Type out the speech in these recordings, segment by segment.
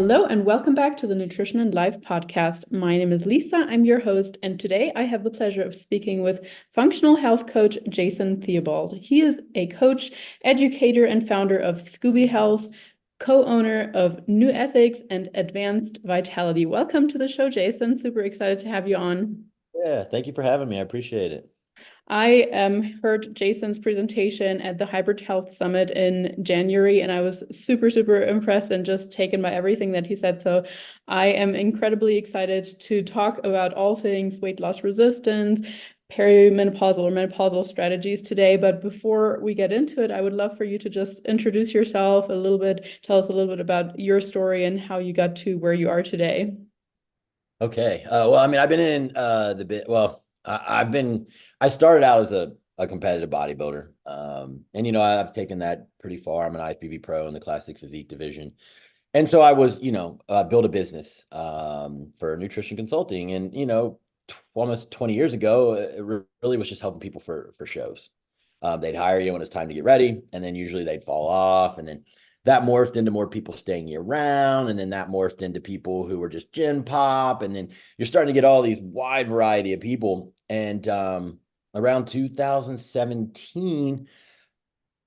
Hello and welcome back to the Nutrition and Life podcast. My name is Lisa. I'm your host, and today I have the pleasure of speaking with functional health coach Jason Theobald. He is a coach, educator, and founder of Scooby Health, co-owner of nuanced and advanced vitality. Welcome to the show, Jason. Super excited to have you on. Yeah, thank you for having me. I appreciate it. I heard Jason's presentation at the Hybrid Health Summit in January, and I was super, super impressed and just taken by everything that he said. So I am incredibly excited to talk about all things weight loss resistance, perimenopausal or menopausal strategies today. But before we get into it, I would love for you to just introduce yourself a little bit, tell us a little bit about your story and how you got to where you are today. Okay. Well, I mean, I've been in the bit. Well, I started out as a competitive bodybuilder. And I've taken that pretty far. I'm an IFBB pro in the classic physique division. And so I was, built a business for nutrition consulting. And, almost 20 years ago, it really was just helping people for shows. They'd hire you when it's time to get ready, and then usually they'd fall off. And then that morphed into more people staying year round. And then that morphed into people who were just gym pop. And then you're starting to get all these wide variety of people. And around 2017,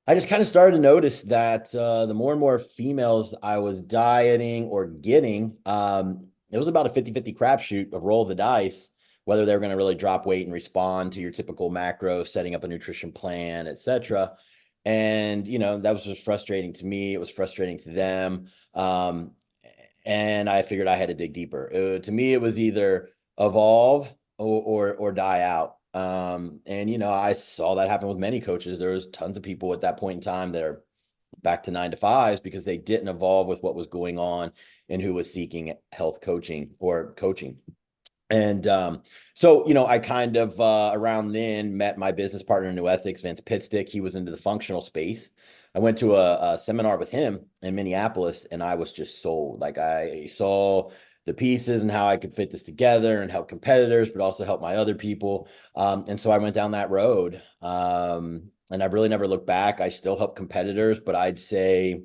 I just kind of started to notice that the more and more females I was dieting or getting, it was about a 50-50 crapshoot of roll of the dice, whether they're going to really drop weight and respond to your typical macro, setting up a nutrition plan, etc. And, that was just frustrating to me. It was frustrating to them. And I figured I had to dig deeper. To me, it was either evolve or die out. And I saw that happen with many coaches. There was tons of people at that point in time that are back to 9 to 5s because they didn't evolve with what was going on and who was seeking health coaching or coaching. And so, I kind of around then met my business partner in New Ethics, Vince Pitstick. He was into the functional space. I went to a seminar with him in Minneapolis, and I was just sold. Like, I saw the pieces and how I could fit this together and help competitors, but also help my other people. And so I went down that road. And I've really never looked back. I still help competitors, but I'd say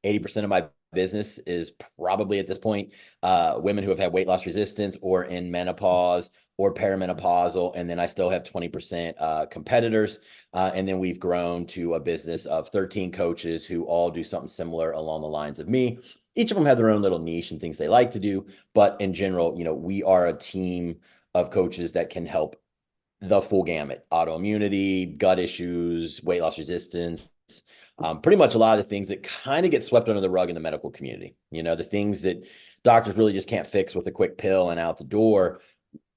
80% of my business is probably at this point women who have had weight loss resistance or in menopause or perimenopausal. And then I still have 20% competitors. And then we've grown to a business of 13 coaches who all do something similar along the lines of me. Each of them have their own little niche and things they like to do. But in general, we are a team of coaches that can help the full gamut: autoimmunity, gut issues, weight loss resistance, pretty much a lot of the things that kind of get swept under the rug in the medical community. The things that doctors really just can't fix with a quick pill and out the door,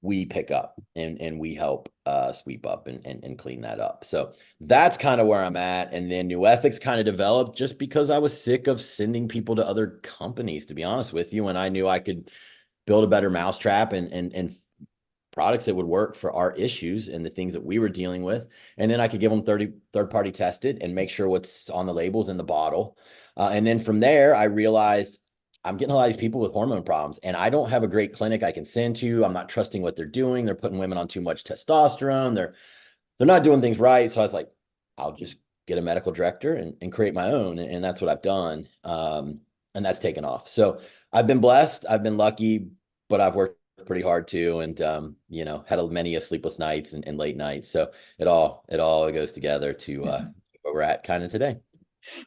we pick up and we help sweep up and clean that up. So that's kind of where I'm at. And then New Ethics kind of developed just because I was sick of sending people to other companies, to be honest with you. And I knew I could build a better mousetrap and products that would work for our issues and the things that we were dealing with. And then I could give them third-party tested and make sure what's on the labels in the bottle. And then from there, I realized I'm getting a lot of these people with hormone problems, and I don't have a great clinic I can send to. I'm not trusting what they're doing. They're putting women on too much testosterone. They're not doing things right. So I was like, I'll just get a medical director and create my own. And that's what I've done. And that's taken off. So I've been blessed. I've been lucky, but I've worked pretty hard too. And, had many sleepless nights and late nights. So it all goes together to where we're at kind of today.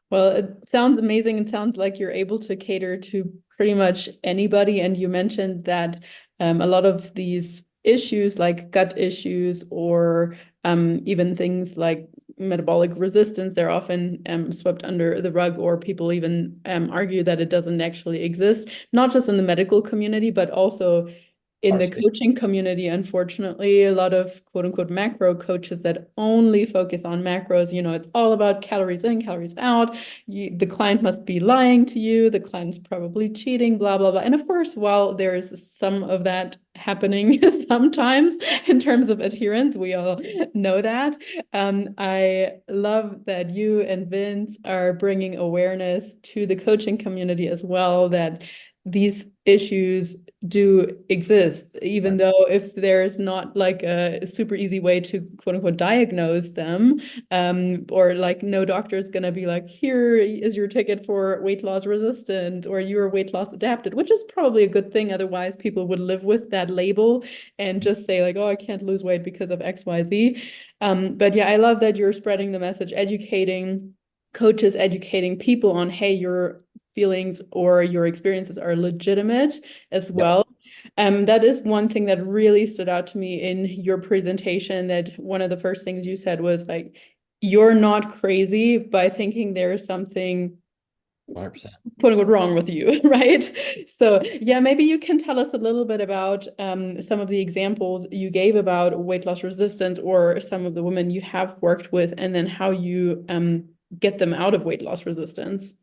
Well, it sounds amazing. It sounds like you're able to cater to pretty much anybody. And you mentioned that a lot of these issues, like gut issues or even things like metabolic resistance, they're often swept under the rug, or people even argue that it doesn't actually exist, not just in the medical community, but also in the coaching community. Unfortunately, a lot of quote unquote macro coaches that only focus on macros, it's all about calories in, calories out. The client must be lying to you. The client's probably cheating, blah, blah, blah. And of course, while there's some of that happening sometimes in terms of adherence, we all know that. I love that you and Vince are bringing awareness to the coaching community as well, that these issues do exist, even Right. though if there's not like a super easy way to quote unquote diagnose them, or like no doctor is going to be like, here is your ticket for weight loss resistant or you're weight loss adapted, which is probably a good thing. Otherwise, people would live with that label and just say like, oh, I can't lose weight because of XYZ. But yeah, I love that you're spreading the message, educating coaches, educating people on, hey, your feelings or your experiences are legitimate as Yep. well. That is one thing that really stood out to me in your presentation, that one of the first things you said was like, you're not crazy by thinking there's something 100%. quote unquote wrong with you, right? So yeah, maybe you can tell us a little bit about some of the examples you gave about weight loss resistance or some of the women you have worked with, and then how you get them out of weight loss resistance.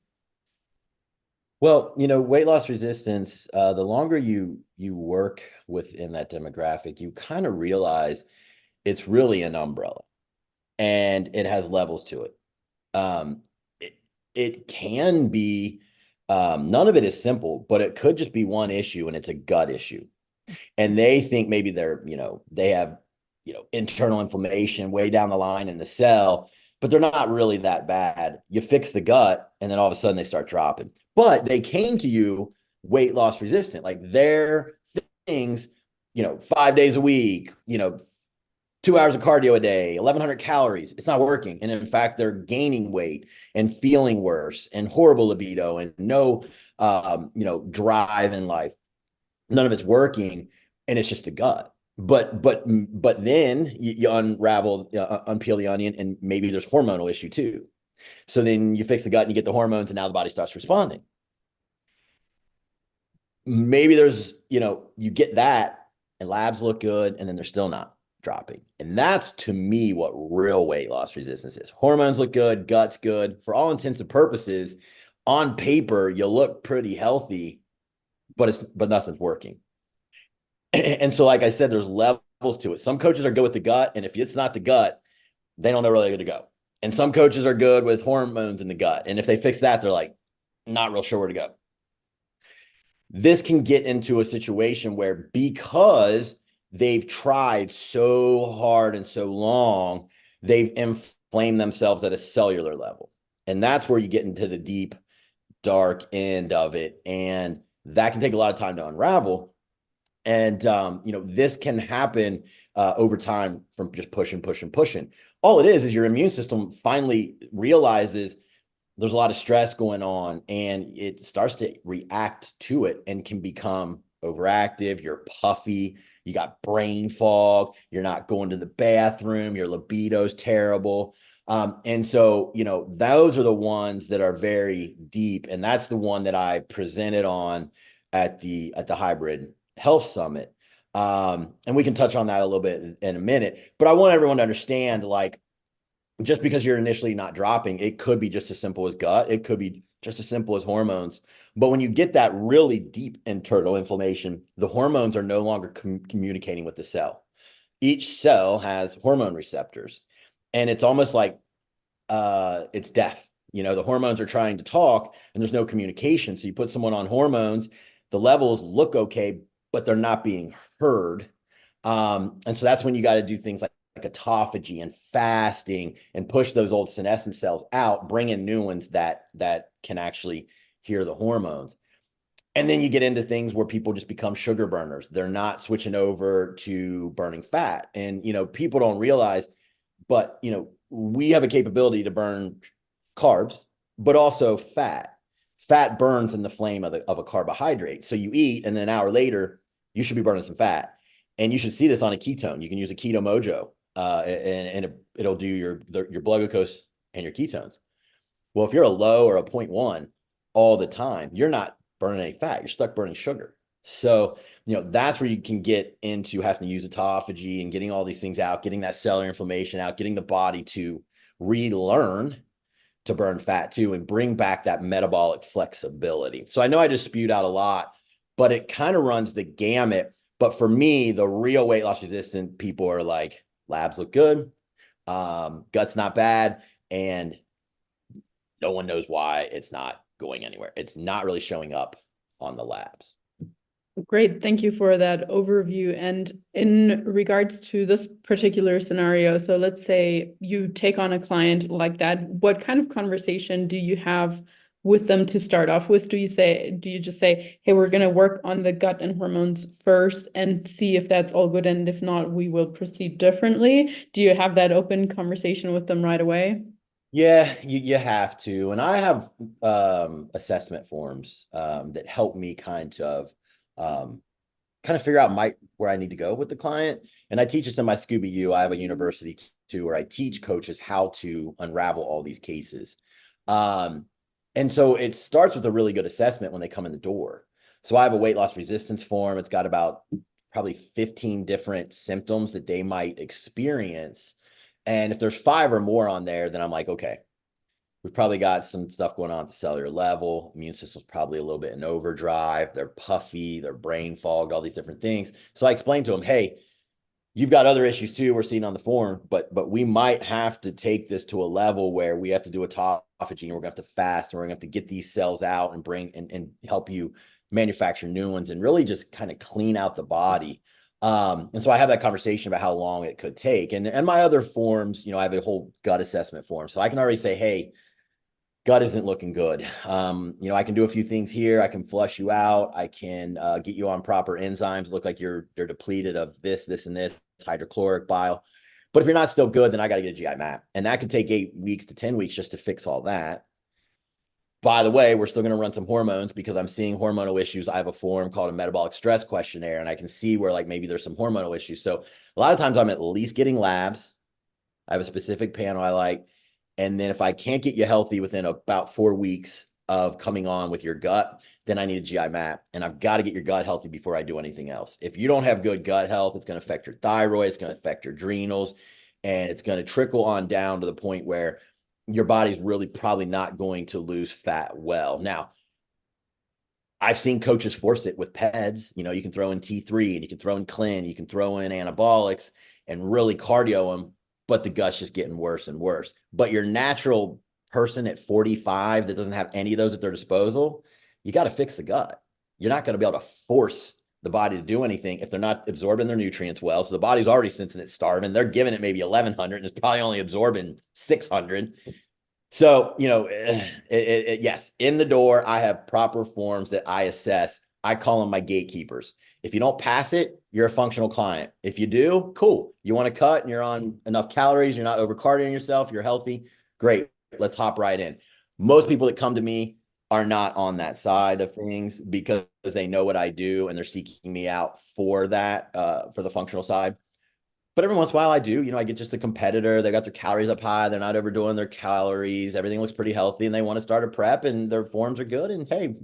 Well, weight loss resistance, the longer you work within that demographic, you kind of realize it's really an umbrella and it has levels to it. Um, it, it can be, none of it is simple, but it could just be one issue and it's a gut issue. And they think maybe they have, internal inflammation way down the line in the cell, but they're not really that bad. You fix the gut and then all of a sudden they start dropping. But they came to you weight loss resistant, like their things, 5 days a week, 2 hours of cardio a day, 1,100 calories. It's not working. And in fact, they're gaining weight and feeling worse and horrible libido and no, drive in life. None of it's working. And it's just the gut. But then you unravel, unpeel the onion, and maybe there's hormonal issue too. So then you fix the gut and you get the hormones, and now the body starts responding. Maybe there's, you get that and labs look good, and then they're still not dropping. And that's to me what real weight loss resistance is. Hormones look good, gut's good. For all intents and purposes, on paper, you look pretty healthy, but nothing's working. And so, like I said, there's levels to it. Some coaches are good with the gut, and if it's not the gut, they don't know where they're going to go. And some coaches are good with hormones in the gut, and if they fix that, they're like not real sure where to go. This can get into a situation where, because they've tried so hard and so long, they've inflamed themselves at a cellular level. And that's where you get into the deep, dark end of it. And that can take a lot of time to unravel. And, this can happen over time from just pushing. All it is your immune system finally realizes there's a lot of stress going on and it starts to react to it and can become overactive. You're puffy, you got brain fog, you're not going to the bathroom, your libido's terrible. And so, those are the ones that are very deep. And that's the one that I presented on at the hybrid health summit. And we can touch on that a little bit in a minute, but I want everyone to understand, like, just because you're initially not dropping, it could be just as simple as gut. It could be just as simple as hormones. But when you get that really deep internal inflammation, the hormones are no longer communicating with the cell. Each cell has hormone receptors, and it's almost like it's deaf. The hormones are trying to talk, and there's no communication. So you put someone on hormones, the levels look okay, but they're not being heard. And so that's when you got to do things like autophagy and fasting and push those old senescent cells out, bring in new ones that can actually hear the hormones. And then you get into things where people just become sugar burners. They're not switching over to burning fat. And, people don't realize, but, we have a capability to burn carbs, but also fat. Fat burns in the flame of a carbohydrate. So you eat, and then an hour later, you should be burning some fat. And you should see this on a ketone. You can use a keto mojo, and it'll do your blood glucose and your ketones. Well, if you're a low or a 0.1 all the time, you're not burning any fat. You're stuck burning sugar. So, that's where you can get into having to use autophagy and getting all these things out, getting that cellular inflammation out, getting the body to relearn to burn fat too, and bring back that metabolic flexibility. So I know I just spewed out a lot, but it kind of runs the gamut. But for me, the real weight loss resistant people are like, labs look good, gut's not bad, and no one knows why it's not going anywhere. It's not really showing up on the labs. Great. Thank you for that overview. And in regards to this particular scenario, so let's say you take on a client like that, what kind of conversation do you have with them to start off with? Do you just say, hey, we're going to work on the gut and hormones first and see if that's all good, and if not, we will proceed differently? Do you have that open conversation with them right away? Yeah, you have to. And I have assessment forms that help me um, kind of figure out where I need to go with the client. And I teach this in my Scooby U. I have a university too where I teach coaches how to unravel all these cases. Um, and so it starts with a really good assessment when they come in the door. So I have a weight loss resistance form. It's got about probably 15 different symptoms that they might experience. And if there's 5 or more on there, then I'm like, okay, we've probably got some stuff going on at the cellular level. Immune system's probably a little bit in overdrive. They're puffy, they're brain fogged, all these different things. So I explained to them, hey, you've got other issues too we're seeing on the form, but we might have to take this to a level where we have to do autophagy, and we're gonna have to fast, and we're gonna have to get these cells out and bring and help you manufacture new ones and really just kind of clean out the body. And so I have that conversation about how long it could take. And my other forms, I have a whole gut assessment form. So I can already say, hey, gut isn't looking good. I can do a few things here. I can flush you out. I can get you on proper enzymes. Look like they're depleted of this, and this, hydrochloric bile. But if you're not still good, then I got to get a GI map. And that could take 8 weeks to 10 weeks just to fix all that. By the way, we're still going to run some hormones because I'm seeing hormonal issues. I have a form called a metabolic stress questionnaire, and I can see where like maybe there's some hormonal issues. So a lot of times I'm at least getting labs. I have a specific panel I like. And then if I can't get you healthy within about 4 weeks of coming on with your gut, then I need a GI map. And I've got to get your gut healthy before I do anything else. If you don't have good gut health, it's going to affect your thyroid, it's going to affect your adrenals, and it's going to trickle on down to the point where your body's really probably not going to lose fat well. Now, I've seen coaches force it with PEDs. You can throw in T3 and you can throw in Clen, you can throw in anabolics and really cardio them, but the gut's just getting worse and worse. But your natural person at 45 that doesn't have any of those at their disposal, you got to fix the gut. You're not going to be able to force the body to do anything if they're not absorbing their nutrients well. So the body's already sensing it's starving. They're giving it maybe 1,100 and it's probably only absorbing 600. So, yes, in the door, I have proper forms that I assess. I call them my gatekeepers. If you don't pass it, you're a functional client. If you do, cool. You want to cut and you're on enough calories, you're not overcardioing yourself, you're healthy, great. Let's hop right in. Most people that come to me are not on that side of things because they know what I do and they're seeking me out for that, for the functional side. But every once in a while I do, I get just a competitor. They got their calories up high. They're not overdoing their calories. Everything looks pretty healthy and they want to start a prep and their forms are good. And hey,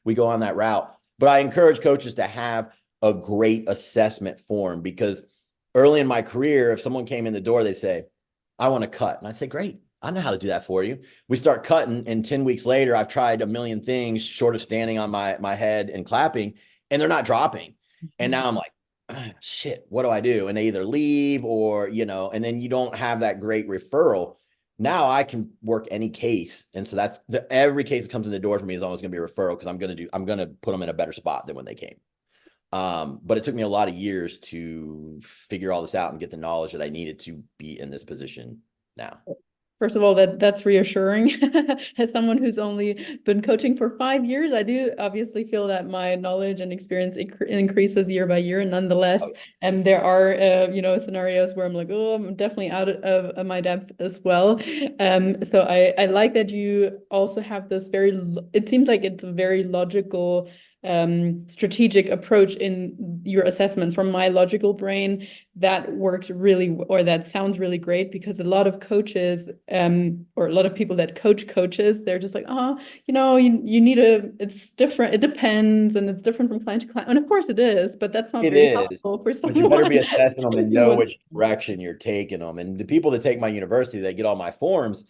we go on that route. But I encourage coaches to have a great assessment form because early in my career, if someone came in the door, they say, I want to cut. And I say, great. I know how to do that for you. We start cutting and 10 weeks later, I've tried a million things short of standing on my head and clapping and they're not dropping. And now I'm like, shit, what do I do? And they either leave or, and then you don't have that great referral. Now I can work any case. And so every case that comes in the door for me is always going to be a referral because I'm going to put them in a better spot than when they came. But it took me a lot of years to figure all this out and get the knowledge that I needed to be in this position now. First of all, that's reassuring. As someone who's only been coaching for 5 years, I do obviously feel that my knowledge and experience increases year by year. Nonetheless, and there are scenarios where I'm like, oh, I'm definitely out of my depth as well. So I like that you also have this it seems like it's a very logical strategic approach in your assessment. From my logical brain, that works really, or that sounds really great, because a lot of coaches or a lot of people that coach coaches, they're just like, you need it's different, it depends, and it's different from client to client, and of course it is, but that's not very helpful for someone. But you better be assessing them and know which direction you're taking them. And the people that take my university, they get all my forms.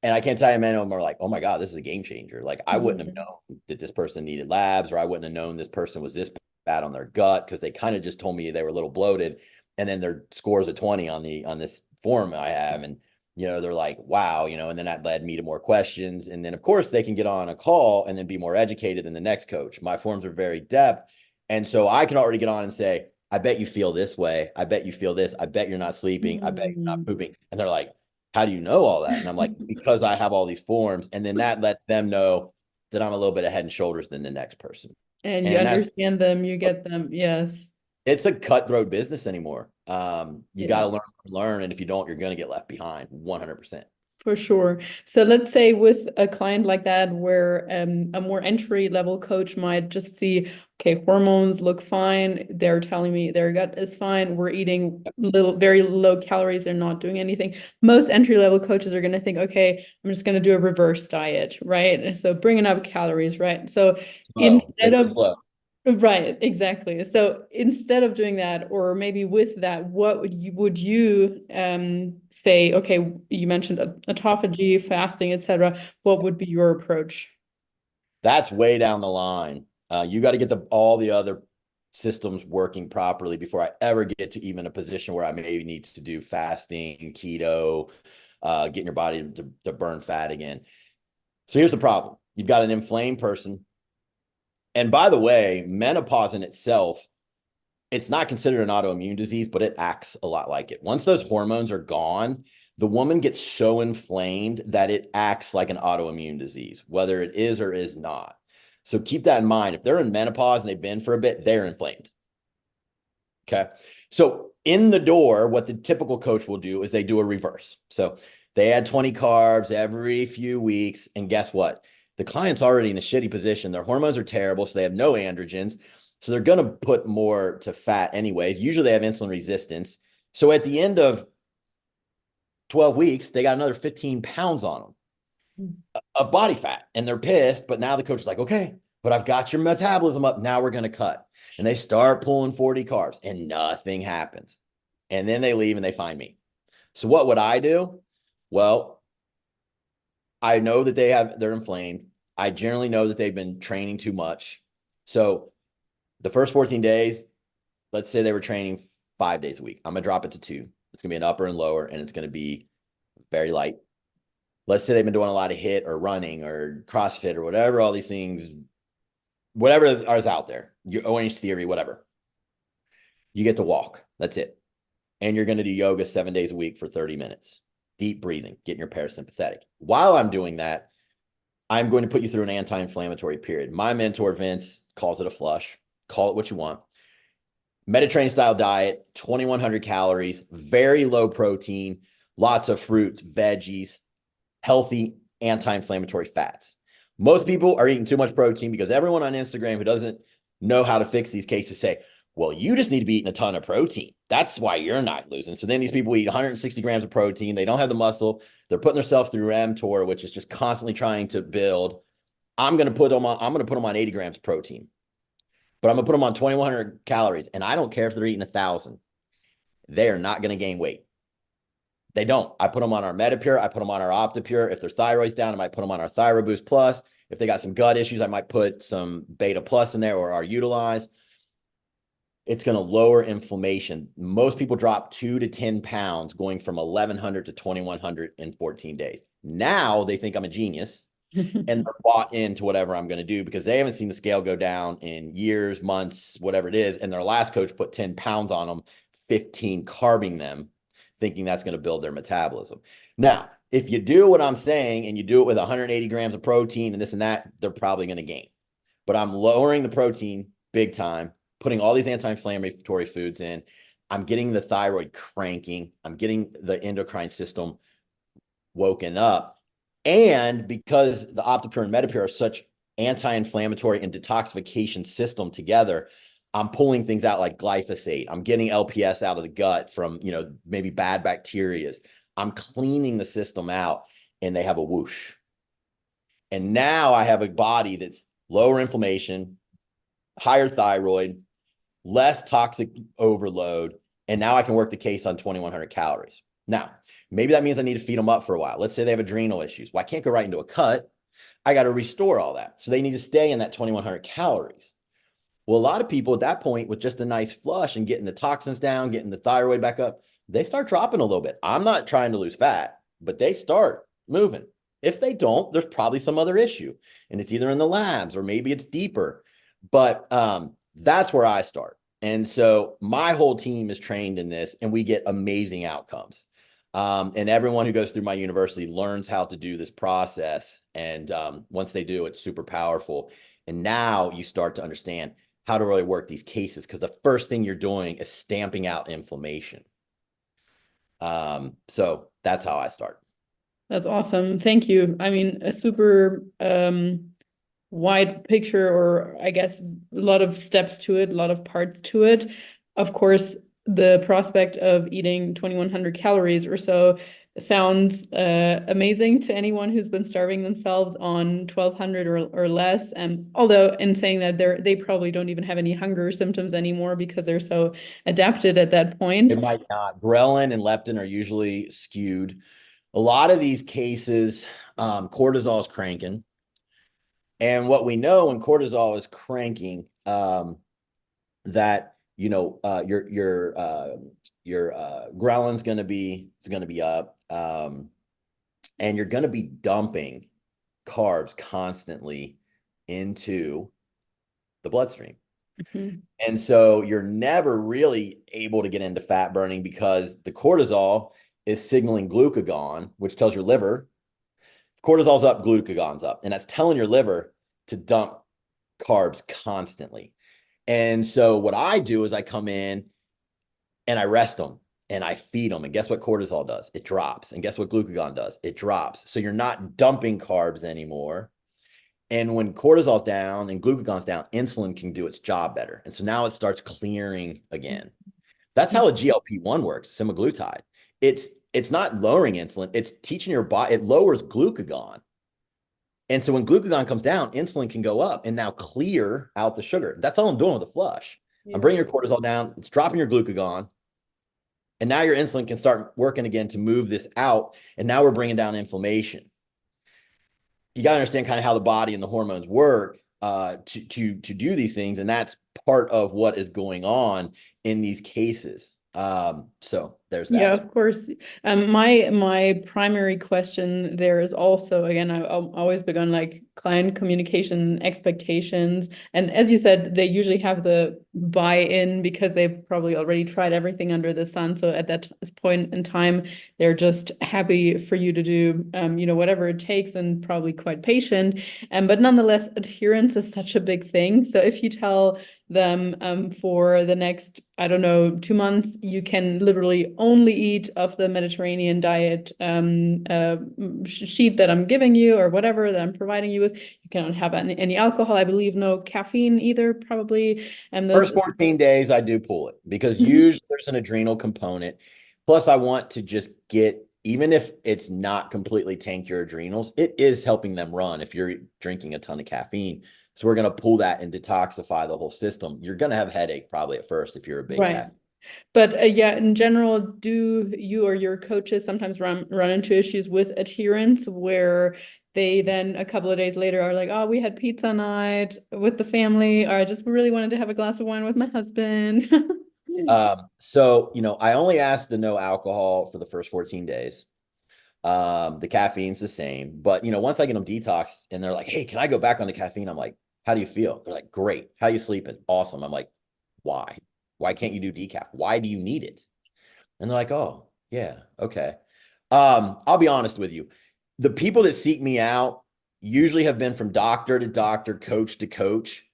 And I can't tell you, many of them are like, oh my God, this is a game changer. Like I wouldn't have known that this person needed labs, or I wouldn't have known this person was this bad on their gut, because they kind of just told me they were a little bloated. And then their scores of 20 on this form I have. And they're like, wow, and then that led me to more questions. And then, of course, they can get on a call and then be more educated than the next coach. My forms are very depth. And so I can already get on and say, I bet you feel this way. I bet you feel this. I bet you're not sleeping. I bet you're not Mm. pooping. And they're like, how do you know all that? And I'm like, because I have all these forms. And then that lets them know that I'm a little bit of head and shoulders than the next person. And you And understand them, you get them. Yes. it's a cutthroat business anymore. You got Yeah. to learn. And if you don't, you're going to get left behind 100%. For sure. So let's say with a client like that, where a more entry level coach might just see, okay, hormones look fine. They're telling me their gut is fine. We're eating very low calories. They're not doing anything. Most entry level coaches are going to think, okay, I'm just going to do a reverse diet, right? So bringing up calories, right? So Slow. They instead go of slow. right, exactly. So instead of doing that, or maybe with that, what would you say, okay, you mentioned autophagy, fasting, etc. What would be your approach? That's way down the line. You got to get all the other systems working properly before I ever get to even a position where I maybe need to do fasting, keto, getting your body to burn fat again. So here's the problem. You've got an inflamed person. And by the way, menopause in itself, it's not considered an autoimmune disease, but it acts a lot like it. Once those hormones are gone, the woman gets so inflamed that it acts like an autoimmune disease, whether it is or is not. So keep that in mind. If they're in menopause and they've been for a bit, they're inflamed. Okay. So in the door, what the typical coach will do is they do a reverse. So they add 20 carbs every few weeks. And guess what? The client's already in a shitty position. Their hormones are terrible. So they have no androgens. So they're going to put more to fat anyways. Usually they have insulin resistance. So at the end of 12 weeks, they got another 15 pounds on them of body fat, and they're pissed. But now the coach is like, okay, but I've got your metabolism up. Now we're going to cut. And they start pulling 40 carbs and nothing happens. And then they leave and they find me. So what would I do? Well, I know that they're inflamed. I generally know that they've been training too much. So the first 14 days, let's say they were training 5 days a week. I'm going to drop it to 2. It's going to be an upper and lower, and it's going to be very light. Let's say they've been doing a lot of HIIT or running or CrossFit or whatever, all these things, whatever is out there, your Orange Theory, whatever. You get to walk. That's it. And you're going to do yoga 7 days a week for 30 minutes. Deep breathing, getting your parasympathetic. While I'm doing that, I'm going to put you through an anti-inflammatory period. My mentor, Vince, calls it a flush. Call it what you want. Mediterranean style diet, 2,100 calories, very low protein, lots of fruits, veggies, healthy anti-inflammatory fats. Most people are eating too much protein because everyone on Instagram who doesn't know how to fix these cases say, well, you just need to be eating a ton of protein. That's why you're not losing. So then these people eat 160 grams of protein. They don't have the muscle. They're putting themselves through mTOR, which is just constantly trying to build. I'm going to put them on 80 grams of protein, but I'm going to put them on 2,100 calories. And I don't care if they're eating 1,000. They are not going to gain weight. They don't. I put them on our Metapure. I put them on our Optipure. If their thyroid's down, I might put them on our Thyro Boost Plus. If they got some gut issues, I might put some Beta Plus in there or our Utilize. It's going to lower inflammation. Most people drop 2 to 10 pounds going from 1,100 to 2,100 in 14 days. Now they think I'm a genius and they're bought into whatever I'm going to do because they haven't seen the scale go down in years, months, whatever it is. And their last coach put 10 pounds on them, 15 carbing them, thinking that's going to build their metabolism. Now, if you do what I'm saying and you do it with 180 grams of protein and this and that, they're probably going to gain. But I'm lowering the protein big time, putting all these anti-inflammatory foods in. I'm getting the thyroid cranking. I'm getting the endocrine system woken up. And because the Optipure and Metapure are such anti-inflammatory and detoxification system together, I'm pulling things out like glyphosate. I'm getting LPS out of the gut from, maybe bad bacteria. I'm cleaning the system out and they have a whoosh. And now I have a body that's lower inflammation, higher thyroid, less toxic overload. And now I can work the case on 2,100 calories. Now, maybe that means I need to feed them up for a while. Let's say they have adrenal issues. Well, I can't go right into a cut. I got to restore all that. So they need to stay in that 2,100 calories. Well, a lot of people at that point with just a nice flush and getting the toxins down, getting the thyroid back up, they start dropping a little bit. I'm not trying to lose fat. but they start moving. If they don't, there's probably some other issue, and it's either in the labs or maybe it's deeper. But that's where I start. And so my whole team is trained in this, and we get amazing outcomes. And everyone who goes through my university learns how to do this process. And once they do, it's super powerful. And now you start to understand how to really work these cases, because the first thing you're doing is stamping out inflammation. So that's how I start. That's awesome. Thank you. I mean, a super wide picture, or I guess a lot of steps to it, a lot of parts to it. Of course, the prospect of eating 2,100 calories or so sounds amazing to anyone who's been starving themselves on 1,200 or less. And although in saying that they probably don't even have any hunger symptoms anymore because they're so adapted at that point. It might not. Ghrelin and leptin are usually skewed. A lot of these cases, cortisol is cranking. And what we know when cortisol is cranking, that your ghrelin's going to be up, and you're going to be dumping carbs constantly into the bloodstream. Mm-hmm. And so you're never really able to get into fat burning, because the cortisol is signaling glucagon, which tells your liver, if cortisol's up, glucagon's up. And that's telling your liver to dump carbs constantly. And so what I do is I come in and I rest them and I feed them. And guess what cortisol does? It drops. And guess what glucagon does? It drops. So you're not dumping carbs anymore. And when cortisol's down and glucagon's down, insulin can do its job better. And so now it starts clearing again. That's how a GLP-1 works, semaglutide. It's not lowering insulin. It's teaching your body, it lowers glucagon. And so when glucagon comes down, insulin can go up and now clear out the sugar. That's all I'm doing with a flush. Yeah. I'm bringing your cortisol down. It's dropping your glucagon. And now your insulin can start working again to move this out. And now we're bringing down inflammation. You got to understand kind of how the body and the hormones work to do these things. And that's part of what is going on in these cases. So there's that. Yeah, of course. My primary question there is also, again, I've always begun like client communication expectations. And as you said, they usually have the buy-in because they've probably already tried everything under the sun. So at that point in time, they're just happy for you to do, whatever it takes, and probably quite patient. But nonetheless, adherence is such a big thing. So if you tell them for the next, I don't know, 2 months, you can literally only eat of the Mediterranean diet sheet that I'm giving you, or whatever that I'm providing you with. You cannot have any alcohol, I believe, no caffeine either, probably. And those First 14 days, I do pull it, because usually there's an adrenal component. Plus, I want to just get, even if it's not completely tank your adrenals, it is helping them run if you're drinking a ton of caffeine. So we're going to pull that and detoxify the whole system. You're going to have a headache probably at first if you're a big caffeine. But yeah, in general, do you or your coaches sometimes run into issues with adherence where they then a couple of days later are like, oh, we had pizza night with the family, or I just really wanted to have a glass of wine with my husband? So, I only ask the no alcohol for the first 14 days. The caffeine's the same, but once I get them detoxed and they're like, hey, can I go back on the caffeine? I'm like, how do you feel? They're like, great. How you sleeping? Awesome. I'm like, why? Why can't you do decaf? Why do you need it? And they're like, oh, yeah, okay. I'll be honest with you. The people that seek me out usually have been from doctor to doctor, coach to coach.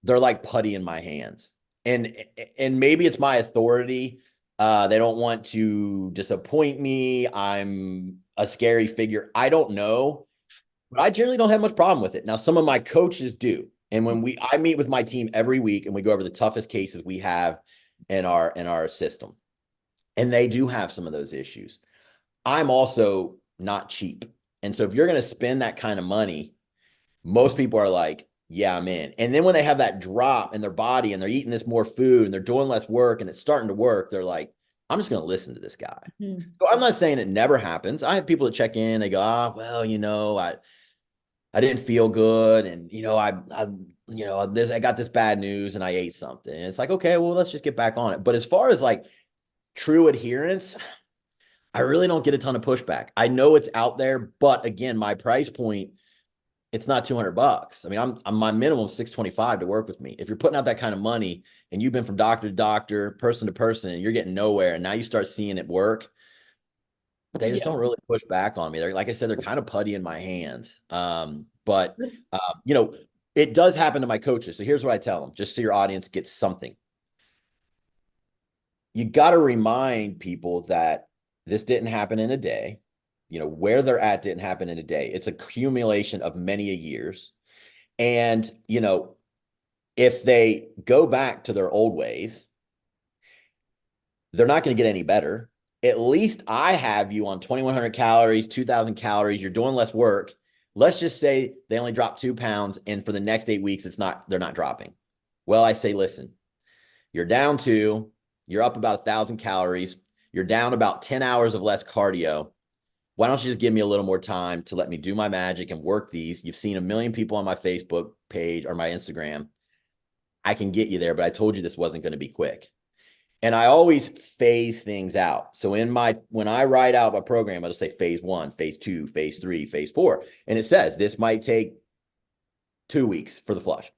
They're like putty in my hands. And maybe it's my authority. They don't want to disappoint me. I'm a scary figure. I don't know, but I generally don't have much problem with it. Now, some of my coaches do. And when I meet with my team every week and we go over the toughest cases we have in our system, and they do have some of those issues. I'm also not cheap. And so if you're going to spend that kind of money, most people are like, yeah, I'm in. And then when they have that drop in their body and they're eating this more food and they're doing less work and it's starting to work, they're like, I'm just going to listen to this guy. So I'm not saying it never happens. I have people that check in, they go, well, I didn't feel good. And, I got this bad news and I ate something. And it's like, okay, well, let's just get back on it. But as far as like true adherence, I really don't get a ton of pushback. I know it's out there, but again, my price point, it's not $200. I mean, I'm my minimum is $625 to work with me. If you're putting out that kind of money and you've been from doctor to doctor, person to person, and you're getting nowhere, and now you start seeing it work, they just Yeah. don't really push back on me. They're, like I said, they're kind of putty in my hands. But you know, it does happen to my coaches. So here's what I tell them, just so your audience gets something. You got to remind people that this didn't happen in a day. You know, where they're at didn't happen in a day. It's accumulation of many a years. And, you know, if they go back to their old ways, they're not going to get any better. At least I have you on 2,100 calories, 2,000 calories. You're doing less work. Let's just say they only drop 2 pounds, and for the next 8 weeks, they're not dropping. Well, I say, listen, you're down you're up about 1,000 calories. You're down about 10 hours of less cardio. Why don't you just give me a little more time to let me do my magic and work these? You've seen a million people on my Facebook page or my Instagram. I can get you there, but I told you this wasn't going to be quick. And I always phase things out. So when I write out my program, I'll just say phase 1, phase 2, phase 3, phase 4. And it says this might take 2 weeks for the flush.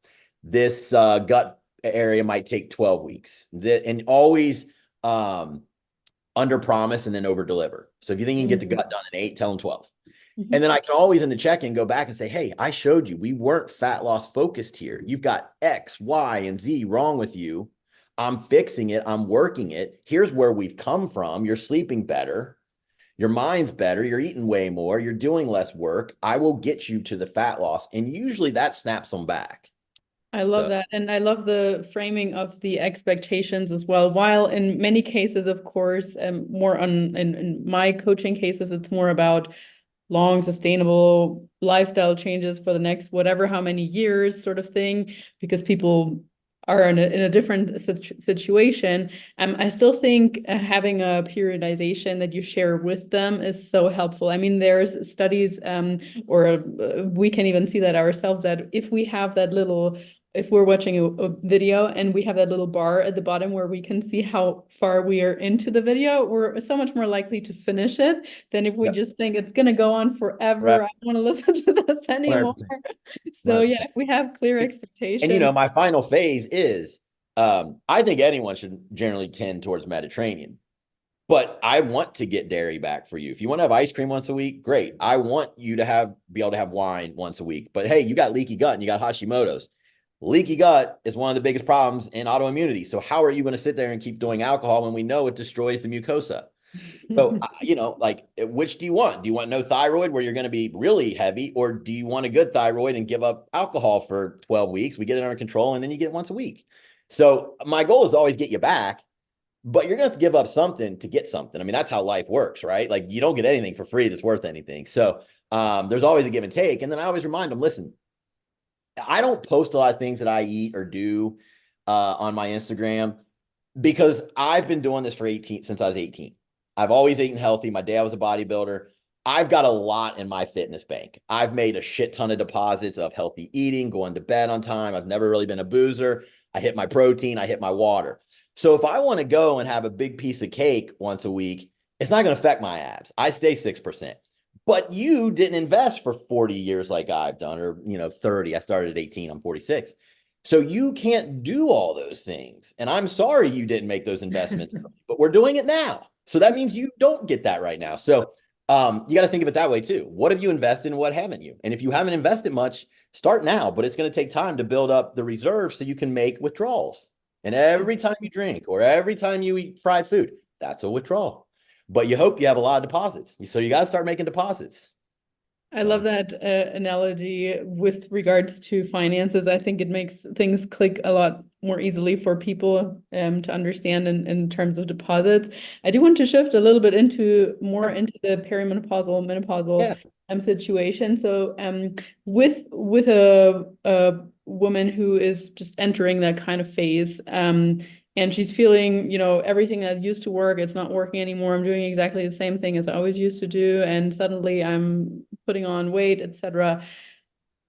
This gut area might take 12 weeks. And always under promise and then over deliver. So if you think you can get the gut done in 8, tell them 12. And then I can always in the check-in go back and say, hey, I showed you, we weren't fat loss focused here. You've got X, Y, and Z wrong with you. I'm fixing it. I'm working it. Here's where we've come from. You're sleeping better. Your mind's better. You're eating way more. You're doing less work. I will get you to the fat loss. And usually that snaps them back. I love So that. And I love the framing of the expectations as well. While in many cases, of course, more in my coaching cases, it's more about long, sustainable lifestyle changes for the next whatever, how many years sort of thing, because people are in a different situation. I still think having a periodization that you share with them is so helpful. I mean, there's studies, or we can even see that ourselves, that if we have that little, if we're watching a video and we have that little bar at the bottom where we can see how far we are into the video, we're so much more likely to finish it than if we just think it's going to go on forever. I don't want to listen to this anymore. 100%. So yeah, if we have clear And you know, expectations. my final phase is I think anyone should generally tend towards Mediterranean. But I want to get dairy back for you. If you want to have ice cream once a week, great. I want you to be able to have wine once a week. But hey, you got leaky gut and you got Hashimoto's. Leaky gut is one of the biggest problems in autoimmunity. So how are you going to sit there and keep doing alcohol when we know it destroys the mucosa? So, you know, like, which do you want? Do you want no thyroid where you're going to be really heavy, or do you want a good thyroid and give up alcohol for 12 weeks? We get it under control and then you get it once a week. So my goal is to always get you back, but you're going to have to give up something to get something. I mean, that's how life works, right? Like, you don't get anything for free that's worth anything. So there's always a give and take. And then I always remind them, listen, I don't post a lot of things that I eat or do on my Instagram because I've been doing this since I was 18. I've always eaten healthy. My dad was a bodybuilder. I've got a lot in my fitness bank. I've made a shit ton of deposits of healthy eating, going to bed on time. I've never really been a boozer. I hit my protein. I hit my water. So if I want to go and have a big piece of cake once a week, it's not going to affect my abs. I stay 6%. But you didn't invest for 40 years like I've done, or, you know, 30. I started at 18. I'm 46. So you can't do all those things. And I'm sorry you didn't make those investments, but we're doing it now. So that means you don't get that right now. So you got to think of it that way too. What have you invested and what haven't you? And if you haven't invested much, start now, but it's going to take time to build up the reserves so you can make withdrawals. And every time you drink or every time you eat fried food, that's a withdrawal. But you hope you have a lot of deposits. So you got to start making deposits. I love So that analogy with regards to finances. I think it makes things click a lot more easily for people to understand in terms of deposits. I do want to shift a little bit into the perimenopausal, menopausal yeah. situation. So with a woman who is just entering that kind of phase, and she's feeling, you know, everything that used to work, it's not working anymore. I'm doing exactly the same thing as I always used to do, and suddenly I'm putting on weight, etc.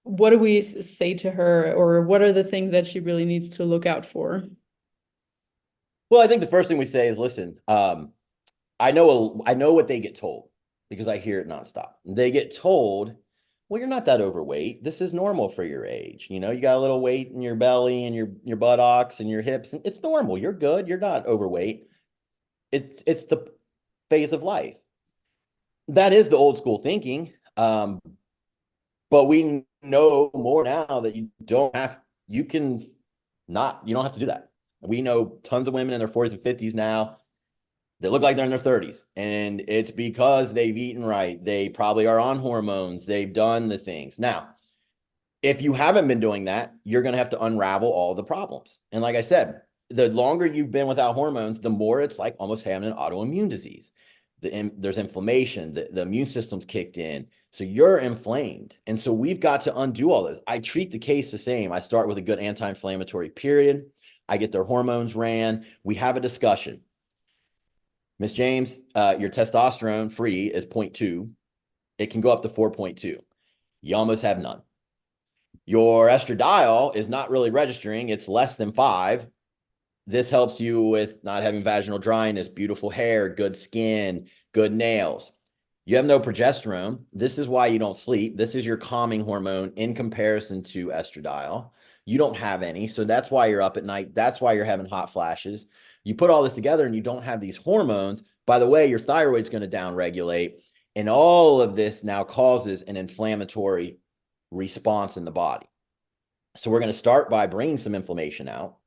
What do we say to her, or what are the things that she really needs to look out for? Well, I think the first thing we say is, listen, I know what they get told because I hear it nonstop. They get told, well, you're not that overweight. This is normal for your age. You know, you got a little weight in your belly and your buttocks and your hips. And it's normal. You're good. You're not overweight. It's the phase of life. That is the old school thinking. But we know more now that you can not, you don't have to do that. We know tons of women in their 40s and 50s now that look like they're in their 30s. And it's because they've eaten right. They probably are on hormones. They've done the things. Now, if you haven't been doing that, you're going to have to unravel all the problems. And like I said, the longer you've been without hormones, the more it's like almost having an autoimmune disease. There's inflammation, the immune system's kicked in. So you're inflamed. And so we've got to undo all this. I treat the case the same. I start with a good anti-inflammatory period. I get their hormones ran. We have a discussion. Miss James, your testosterone free is 0.2. It can go up to 4.2. You almost have none. Your estradiol is not really registering. It's less than 5. This helps you with not having vaginal dryness, beautiful hair, good skin, good nails. You have no progesterone. This is why you don't sleep. This is your calming hormone in comparison to estradiol. You don't have any. So that's why you're up at night. That's why you're having hot flashes. You put all this together and you don't have these hormones. By the way, your thyroid's going to downregulate. And all of this now causes an inflammatory response in the body. So we're going to start by bringing some inflammation out.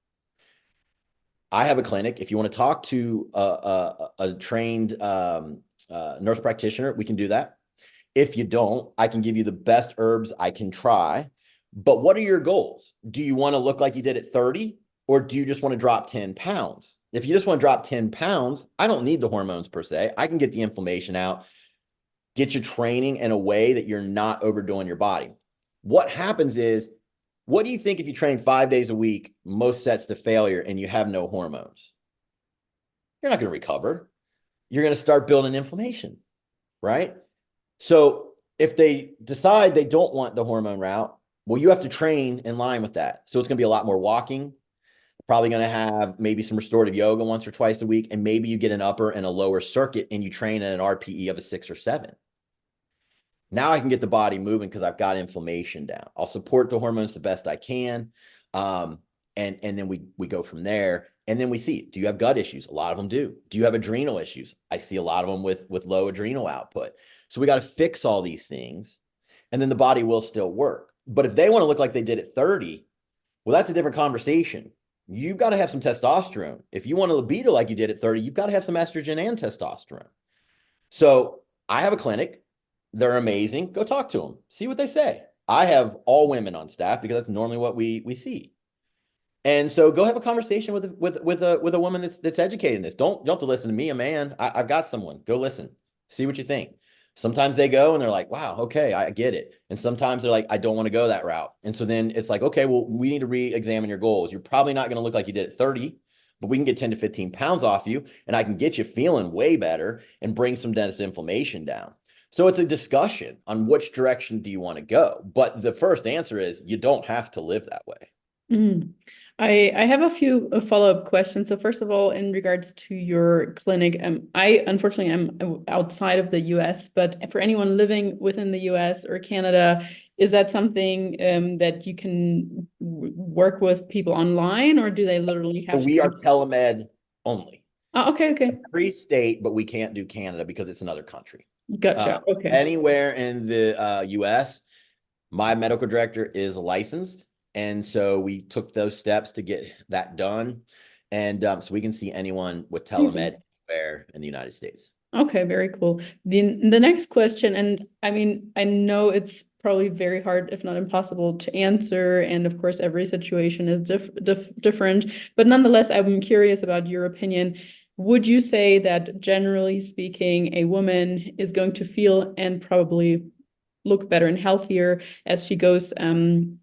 I have a clinic. If you want to talk to a trained nurse practitioner, we can do that. If you don't, I can give you the best herbs I can try. But what are your goals? Do you want to look like you did at 30, or do you just want to drop 10 pounds? If you just want to drop 10 pounds, I don't need the hormones per se. I can get the inflammation out, get you training in a way that you're not overdoing your body. What happens is, what do you think if you train 5 days a week, most sets to failure, and you have no hormones? You're not going to recover. You're going to start building inflammation, right? So if they decide they don't want the hormone route, well, you have to train in line with that. So it's going to be a lot more walking, probably going to have maybe some restorative yoga once or twice a week, and maybe you get an upper and a lower circuit and you train at an RPE of a 6 or 7. Now I can get the body moving because I've got inflammation down. I'll support the hormones the best I can. And then we go from there. And then we see, do you have gut issues? A lot of them do. Do you have adrenal issues? I see a lot of them with low adrenal output. So we got to fix all these things, and then the body will still work. But if they want to look like they did at 30, well, that's a different conversation. You've got to have some testosterone. If you want a libido like you did at 30, you've got to have some estrogen and testosterone. So I have a clinic. They're amazing. Go talk to them. See what they say. I have all women on staff because that's normally what we see. And so go have a conversation with a woman that's educating this. Don't have to listen to me, a man. I've got someone. Go listen. See what you think. Sometimes they go and they're like, wow, okay, I get it. And sometimes they're like, I don't want to go that route. And so then it's like, okay, well, we need to re-examine your goals. You're probably not going to look like you did at 30, but we can get 10 to 15 pounds off you, and I can get you feeling way better and bring some inflammation down. So it's a discussion on which direction do you want to go. But the first answer is you don't have to live that way. Mm. I have a few follow-up questions. So first of all, in regards to your clinic, I unfortunately am outside of the US, but for anyone living within the US or Canada, is that something that you can work with people online, or do they literally So have we are to? telemed only. Oh, okay, okay. Every state, but we can't do Canada because it's another country. Gotcha. Okay. Anywhere in the US, my medical director is licensed. And so we took those steps to get that done. And so we can see anyone with telemed Amazing. anywhere in the United States. Okay, very cool. The next question, and I mean, I know it's probably very hard, if not impossible, to answer, and of course, every situation is different. But nonetheless, I'm curious about your opinion. Would you say that generally speaking, a woman is going to feel and probably look better and healthier as she goes in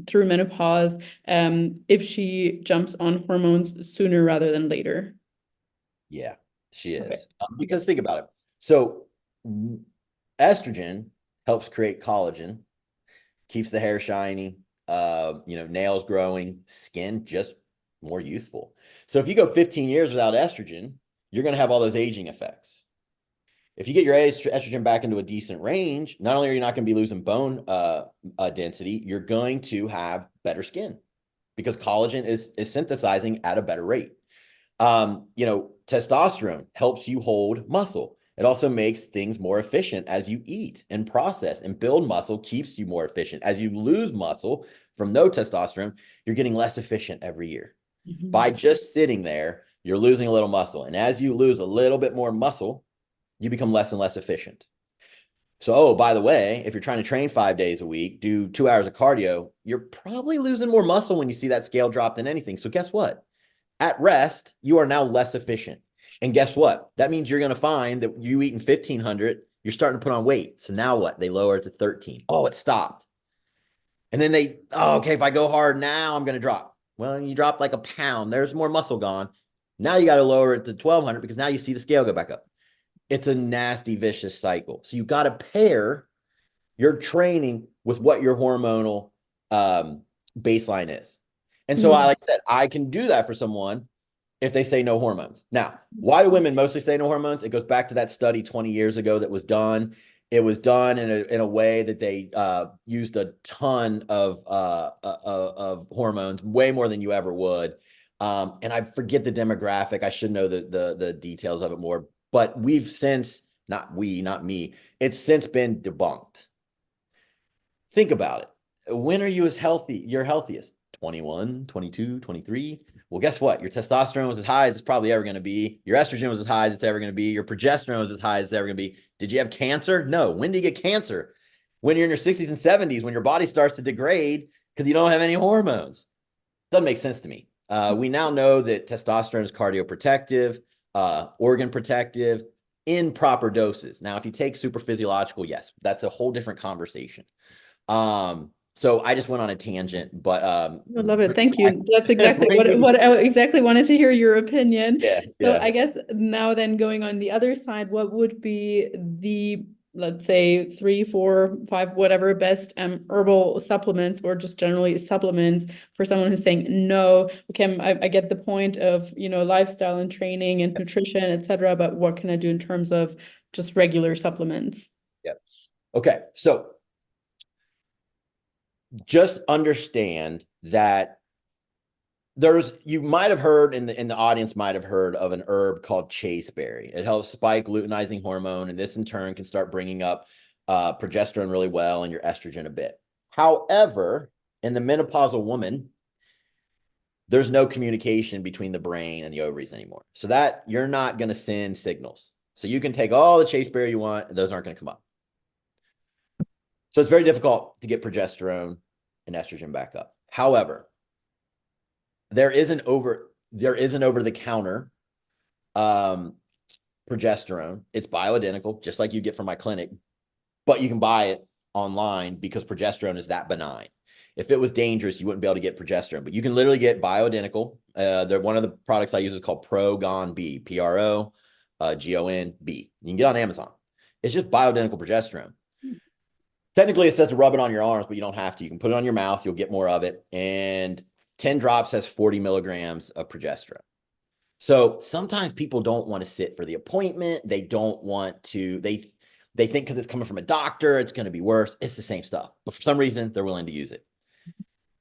through menopause if she jumps on hormones sooner rather than later? Yeah, she Okay. is. Because think about it. So estrogen helps create collagen, keeps the hair shiny, nails growing, skin just more youthful. So if you go 15 years without estrogen, you're going to have all those aging effects. If you get your estrogen back into a decent range, not only are you not going to be losing bone density, you're going to have better skin because collagen is synthesizing at a better rate. Testosterone helps you hold muscle. It also makes things more efficient as you eat and process, and build muscle keeps you more efficient. As you lose muscle from no testosterone, you're getting less efficient every year. By just sitting there, you're losing a little muscle. And as you lose a little bit more muscle, you become less and less efficient. So, oh, by the way, if you're trying to train 5 days a week, do 2 hours of cardio, you're probably losing more muscle when you see that scale drop than anything. So guess what? At rest, you are now less efficient. And guess what? That means you're going to find that you eating 1,500, you're starting to put on weight. So now what? They lower it to 13. Oh, it stopped. And then okay, if I go hard now, I'm going to drop. Well, you dropped like a pound. There's more muscle gone. Now you got to lower it to 1,200 because now you see the scale go back up. It's a nasty, vicious cycle. So you got to pair your training with what your hormonal baseline is. And so, like I said, I can do that for someone if they say no hormones. Now, why do women mostly say no hormones? It goes back to that study 20 years ago that was done. It was done in a way that they used a ton of hormones, way more than you ever would. And I forget the demographic. I should know the details of it more. But we've since, not me, it's since been debunked. Think about it. When are you you're healthiest? 21, 22, 23. Well, guess what? Your testosterone was as high as it's probably ever going to be. Your estrogen was as high as it's ever going to be. Your progesterone was as high as it's ever going to be. Did you have cancer? No. When do you get cancer? When you're in your 60s and 70s, when your body starts to degrade because you don't have any hormones. Doesn't make sense to me. We now know that testosterone is cardioprotective, organ protective in proper doses. Now, if you take super physiological, yes, that's a whole different conversation. So I just went on a tangent, but I love it. Thank you. That's exactly what I exactly wanted to hear your opinion. Yeah. So I guess now then going on the other side, what would be the, let's say 3, 4, 5, whatever best herbal supplements or just generally supplements for someone who's saying no, okay, I get the point of, lifestyle and training and nutrition, etc. But what can I do in terms of just regular supplements? Yeah. Okay. So just understand that you might have heard in the audience might have heard of an herb called chasteberry. It helps spike luteinizing hormone, and this in turn can start bringing up progesterone really well and your estrogen a bit. However, in the menopausal woman, there's no communication between the brain and the ovaries anymore. So that you're not going to send signals. So you can take all the chasteberry you want, and those aren't going to come up. So it's very difficult to get progesterone and estrogen back up. However, there is an over-the-counter progesterone. It's bioidentical, just like you get from my clinic, but you can buy it online because progesterone is that benign. If it was dangerous, you wouldn't be able to get progesterone, but you can literally get bioidentical. One of the products I use is called Progon B, P-R-O-G-O-N-B. You can get on Amazon. It's just bioidentical progesterone. Technically, it says to rub it on your arms, but you don't have to. You can put it on your mouth. You'll get more of it. And 10 drops has 40 milligrams of progesterone. So sometimes people don't want to sit for the appointment. They don't want to, they think because it's coming from a doctor, it's going to be worse. It's the same stuff. But for some reason, they're willing to use it.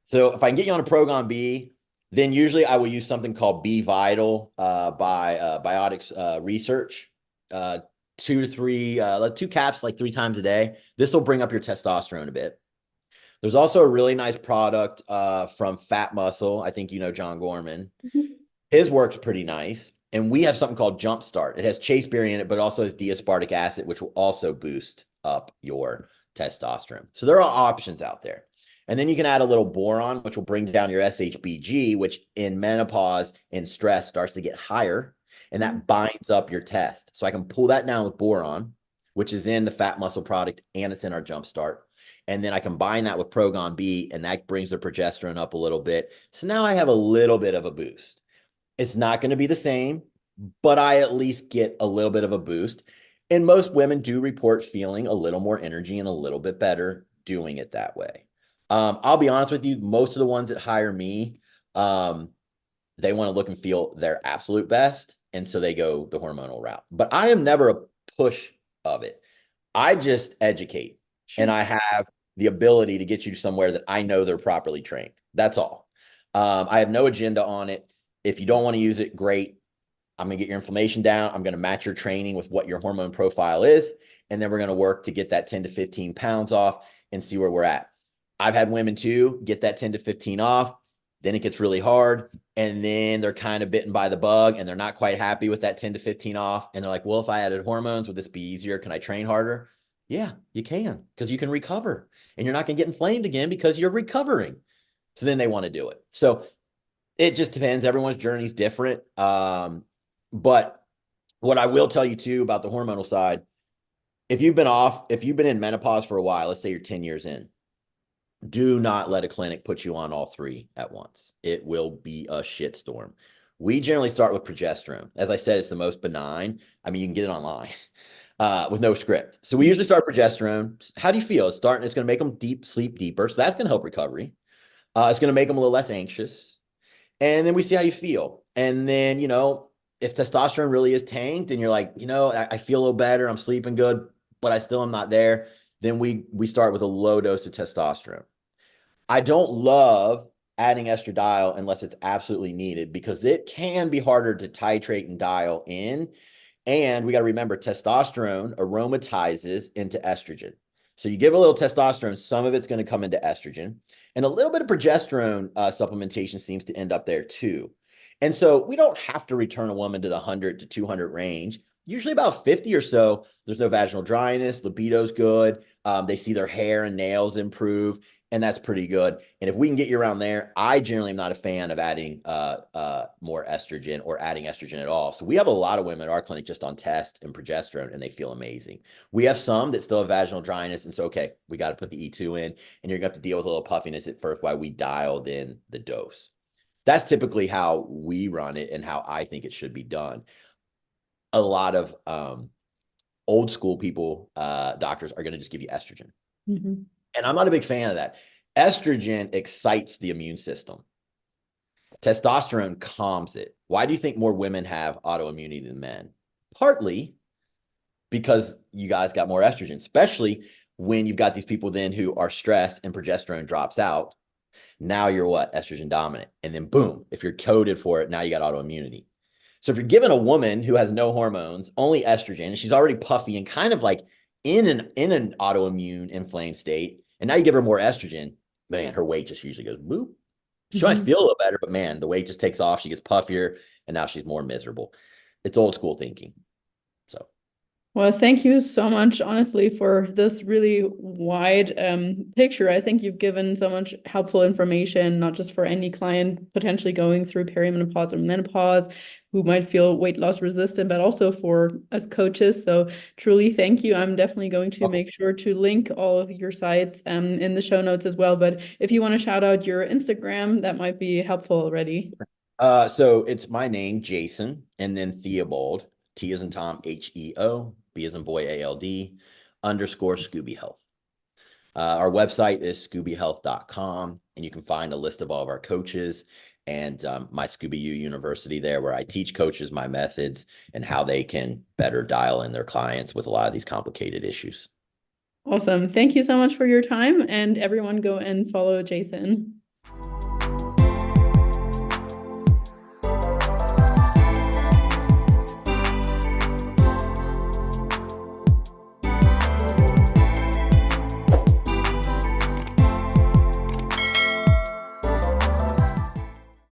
So if I can get you on a Progon B, then usually I will use something called B Vital by Biotics Research. 2 to 3, 2 caps like 3 times a day. This will bring up your testosterone a bit. There's also a really nice product from Fat Muscle. I think you know John Gorman. His works pretty nice. And we have something called Jumpstart. It has chasteberry in it, but also has D-aspartic acid, which will also boost up your testosterone. So there are options out there. And then you can add a little boron, which will bring down your SHBG, which in menopause and stress starts to get higher. And that binds up your test. So I can pull that down with boron, which is in the Fat Muscle product, and it's in our Jumpstart. And then I combine that with Progon B, and that brings the progesterone up a little bit. So now I have a little bit of a boost. It's not going to be the same, but I at least get a little bit of a boost. And most women do report feeling a little more energy and a little bit better doing it that way. I'll be honest with you, most of the ones that hire me, they want to look and feel their absolute best. And so they go the hormonal route. But I am never a push of it. I just educate, and Sure. I have the ability to get you somewhere that I know they're properly trained. That's all. I have no agenda on it. If you don't want to use it, great. I'm going to get your inflammation down. I'm going to match your training with what your hormone profile is. And then we're going to work to get that 10 to 15 pounds off and see where we're at. I've had women too get that 10 to 15 off. Then it gets really hard. And then they're kind of bitten by the bug and they're not quite happy with that 10 to 15 off. And they're like, well, if I added hormones, would this be easier? Can I train harder? Yeah, you can, because you can recover and you're not going to get inflamed again because you're recovering. So then they want to do it. So it just depends. Everyone's journey is different. But what I will tell you too about the hormonal side, if you've been in menopause for a while, let's say you're 10 years in, do not let a clinic put you on all three at once. It will be a shitstorm. We generally start with progesterone. As I said, it's the most benign. I mean, you can get it online with no script. So we usually start progesterone. It's going to make them sleep deeper. So that's going to help recovery. It's going to make them a little less anxious. And then we see how you feel. And then, if testosterone really is tanked and you're like, I feel a little better, I'm sleeping good, but I still am not there, then we start with a low dose of testosterone. I don't love adding estradiol unless it's absolutely needed because it can be harder to titrate and dial in. And we got to remember testosterone aromatizes into estrogen. So you give a little testosterone, some of it's going to come into estrogen, and a little bit of progesterone supplementation seems to end up there too. And so we don't have to return a woman to the 100 to 200 range. Usually about 50 or so, there's no vaginal dryness, libido's good. They see their hair and nails improve, and that's pretty good. And if we can get you around there, I generally am not a fan of adding more estrogen or adding estrogen at all. So we have a lot of women at our clinic just on test and progesterone, and they feel amazing. We have some that still have vaginal dryness, and so, okay, we got to put the E2 in, and you're going to have to deal with a little puffiness at first while we dialed in the dose. That's typically how we run it and how I think it should be done. A lot of old school people, doctors, are going to just give you estrogen. Mm-hmm. And I'm not a big fan of that. Estrogen excites the immune system. Testosterone calms it. Why do you think more women have autoimmunity than men? Partly because you guys got more estrogen, especially when you've got these people then who are stressed and progesterone drops out. Now you're what? Estrogen dominant. And then boom, if you're coded for it, now you got autoimmunity. So if you're given a woman who has no hormones, only estrogen, and she's already puffy and kind of like in an autoimmune inflamed state, and now you give her more estrogen, man, her weight just usually goes boop. She might feel a little better, but man, the weight just takes off. She gets puffier, and now she's more miserable. It's old school thinking. So, Well, thank you so much, honestly, for this really wide picture. I think you've given so much helpful information, not just for any client potentially going through perimenopause or menopause who might feel weight loss resistant, but also for us coaches. So truly thank you. I'm definitely going to make sure to link all of your sites in the show notes as well. But if you want to shout out your Instagram, that might be helpful already. so it's my name, Jason, and then Theobald, T as in Tom, HEO, B as in boy, ALD, _ Scooby Health. Our website is scoobyhealth.com, and you can find a list of all of our coaches and my Scooby U University there, where I teach coaches my methods and how they can better dial in their clients with a lot of these complicated issues. Awesome. Thank you so much for your time, and everyone go and follow Jason.